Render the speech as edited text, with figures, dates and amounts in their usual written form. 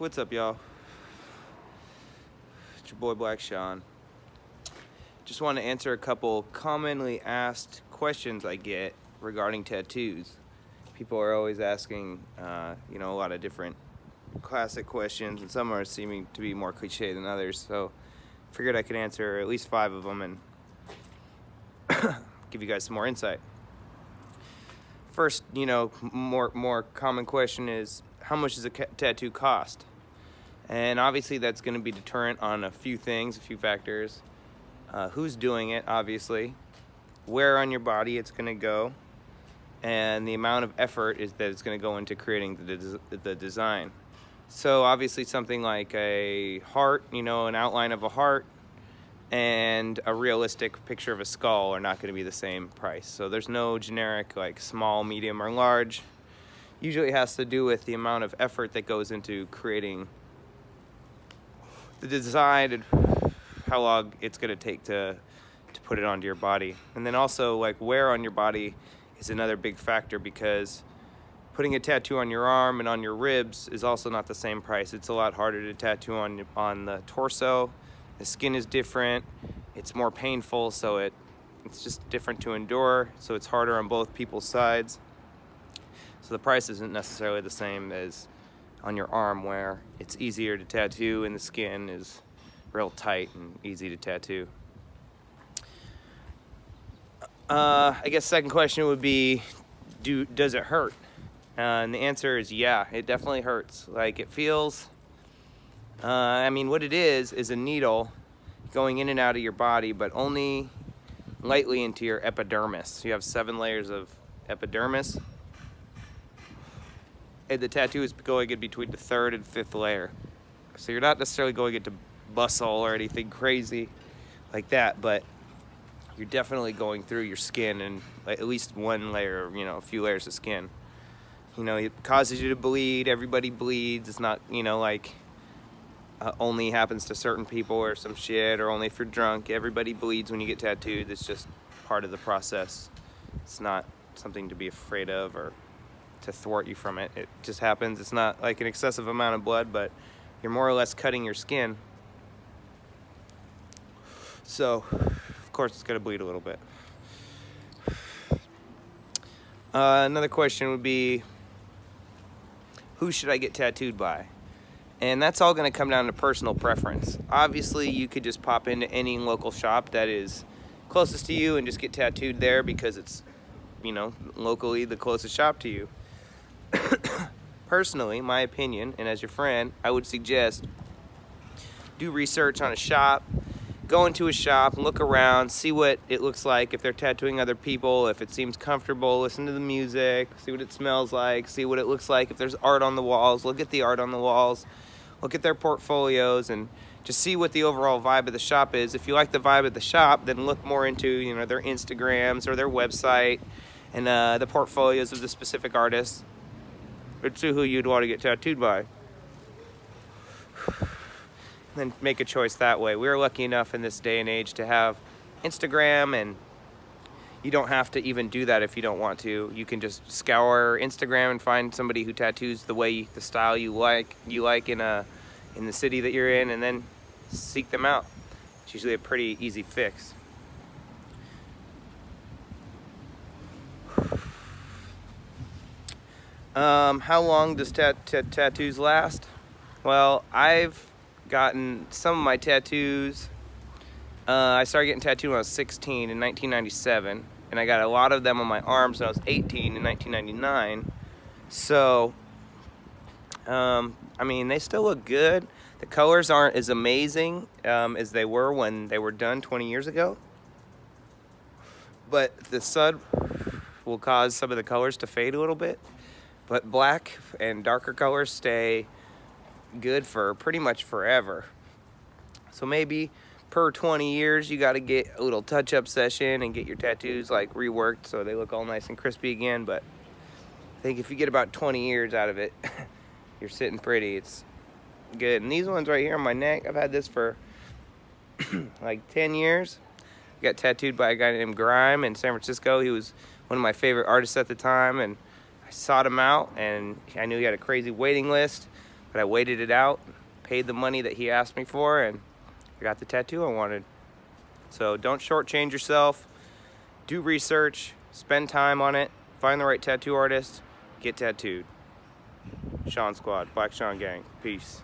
What's up, y'all? It's your boy Black Shon. Just want to answer a couple commonly asked questions I get regarding tattoos. People are always asking, a lot of different classic questions, and some are seeming to be more cliche than others. So, figured I could answer at least 5 of them and give you guys some more insight. First, more common question is, how much does a tattoo cost? And obviously that's going to be deterrent on a few things, a few factors. Who's doing it, obviously, where on your body it's going to go, and the amount of effort that it's going to go into creating the design. So obviously something like a heart, an outline of a heart, and a realistic picture of a skull are not going to be the same price. So there's no generic like small, medium, or large. Usually it has to do with the amount of effort that goes into creating the design and how long it's going to take to put it onto your body. And then also like where on your body is another big factor, because putting a tattoo on your arm and on your ribs is also not the same price. It's a lot harder to tattoo on the torso. The skin is different, it's more painful, so it's just different to endure, so it's harder on both people's sides. So the price isn't necessarily the same as on your arm, where it's easier to tattoo and the skin is real tight and easy to tattoo. I guess second question would be, does it hurt? And the answer is yeah, it definitely hurts. Like it feels, what it is a needle going in and out of your body, but only lightly into your epidermis. You have 7 layers of epidermis, and the tattoo is going in between the 3rd and 5th layer. So you're not necessarily going into muscle or anything crazy like that, but you're definitely going through your skin and at least one layer, a few layers of skin. It causes you to bleed. Everybody bleeds. It's not, only happens to certain people or some shit, or only if you're drunk. Everybody bleeds when you get tattooed. It's just part of the process. It's not something to be afraid of or to thwart you from it. It just happens. It's not like an excessive amount of blood, but you're more or less cutting your skin. So, of course, it's going to bleed a little bit. Another question would be, who should I get tattooed by? And that's all going to come down to personal preference. Obviously, you could just pop into any local shop that is closest to you and just get tattooed there because it's, locally the closest shop to you. Personally, my opinion, and as your friend, I would suggest do research on a shop. Go into a shop, look around, see what it looks like, if they're tattooing other people, if it seems comfortable, listen to the music, see what it smells like, see what it looks like, if there's art on the walls, look at the art on the walls, look at their portfolios, and just see what the overall vibe of the shop is. If you like the vibe of the shop, then look more into their Instagrams or their website and the portfolios of the specific artists, and see who you'd want to get tattooed by. Then make a choice that way. We're lucky enough in this day and age to have Instagram, and you don't have to even do that if you don't want to. You can just scour Instagram and find somebody who tattoos the style you like in the city that you're in, and then seek them out. It's usually a pretty easy fix. How long does tattoos last? Well, I've gotten some of my tattoos. I started getting tattooed when I was 16 in 1997, and I got a lot of them on my arms when I was 18 in 1999. So, they still look good. The colors aren't as amazing as they were when they were done 20 years ago. But the sun will cause some of the colors to fade a little bit. But black and darker colors stay good for pretty much forever. So maybe per 20 years you got to get a little touch-up session and get your tattoos like reworked so they look all nice and crispy again. But I think if you get about 20 years out of it, you're sitting pretty. It's good. And these ones right here on my neck, I've had this for like 10 years. I got tattooed by a guy named Grime in San Francisco. He was one of my favorite artists at the time, and I sought him out, and I knew he had a crazy waiting list. But I waited it out, paid the money that he asked me for, and I got the tattoo I wanted. So don't shortchange yourself. Do research, spend time on it, find the right tattoo artist, get tattooed. Shon Squad, Black Shon Gang, peace.